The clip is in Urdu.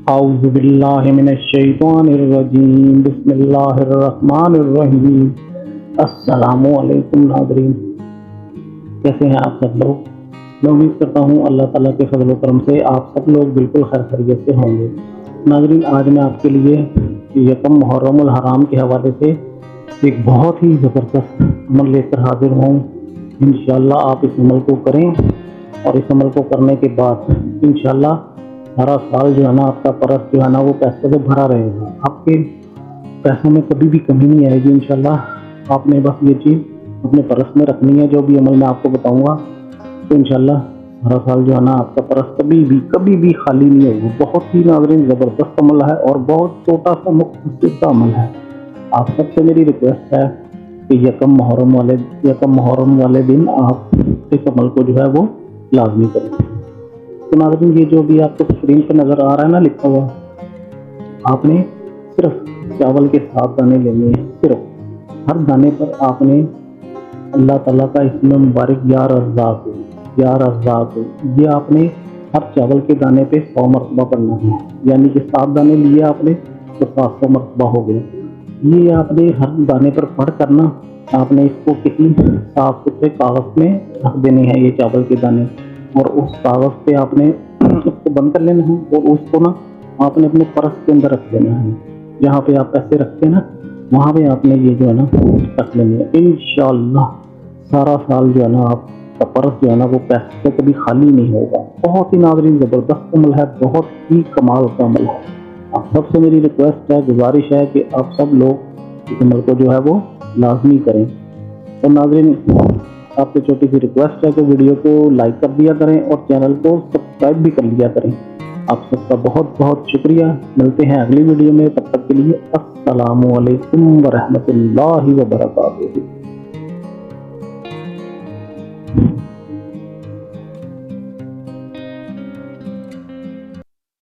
اعوذ باللہ من الشیطان الرجیم، بسم اللہ الرحمن الرحیم۔ السلام علیکم ناظرین، کیسے ہیں آپ سب لوگ؟ میں امید کرتا ہوں اللہ تعالیٰ کے فضل و کرم سے آپ سب لوگ بالکل خیر خیریت سے ہوں گے۔ ناظرین، آج میں آپ کے لیے یکم محرم الحرام کے حوالے سے ایک بہت ہی زبردست عمل لے کر حاضر ہوں۔ انشاءاللہ آپ اس عمل کو کریں اور اس عمل کو کرنے کے بعد انشاءاللہ سارا سال جو ہے نا آپ کا پرس جو ہے نا وہ پیسے سے بھرا رہے گا۔ آپ کے پیسوں میں کبھی بھی کمی نہیں آئے گی انشاءاللہ۔ آپ نے بس یہ چیز اپنے پرس میں رکھنی ہے، جو بھی عمل میں آپ کو بتاؤں گا، تو انشاءاللہ سارا سال جو ہے نا آپ کا پرس کبھی بھی خالی نہیں ہوگا۔ بہت ہی ناظرین زبردست عمل ہے اور بہت چھوٹا سا مختصر سا عمل ہے۔ آپ سب سے میری ریکویسٹ ہے کہ یکم محرم والے دن آپ اس عمل کو جو ہے وہ لازمی کریں۔ تو ناظرین، یہ جو بھی آپ کو اسکرین پہ نظر آ رہا ہے نا لکھا ہوا، آپ نے صرف چاول کے 7 دانے لینے ہیں۔ صرف ہر دانے پر آپ نے اللہ تعالیٰ کا اسم مبارک یا رزاق یہ آپ نے ہر چاول کے دانے پہ 100 مرتبہ پڑھنا ہے، یعنی کہ 7 دانے لیے آپ نے تو 700 مرتبہ ہو گئے۔ یہ آپ نے ہر دانے پر پڑھ کرنا، آپ نے اس کو کسی صاف ستھرے کاغذ میں رکھ دینے ہیں یہ چاول کے دانے، اور اس کاغذ پہ آپ نے اس کو بند کر لینا ہے اور اس کو نا آپ نے اپنے پرس کے اندر رکھ دینا ہے۔ جہاں پہ آپ پیسے رکھتے ہیں نا وہاں پہ آپ نے یہ جو ہے نا رکھ لیں گے۔ انشاءاللہ سارا سال جو ہے نا آپ کا پرس جو ہے نا وہ پیسے سے کبھی خالی نہیں ہوگا۔ بہت ہی ناظرین زبردست عمل ہے، بہت ہی کمال کا عمل ہے۔ آپ سب سے میری ریکویسٹ ہے، گزارش ہے کہ آپ سب لوگ اس عمل کو جو ہے وہ لازمی کریں۔ اور ناظرین، آپ سے چھوٹی سی ریکویسٹ ہے کہ ویڈیو کو لائک کر دیا کریں اور چینل کو سبسکرائب بھی کر لیا کریں۔ آپ سب کا بہت بہت شکریہ۔ ملتے ہیں اگلی ویڈیو میں، تب تک کے لیے السلام علیکم ورحمۃ اللہ وبرکاتہ۔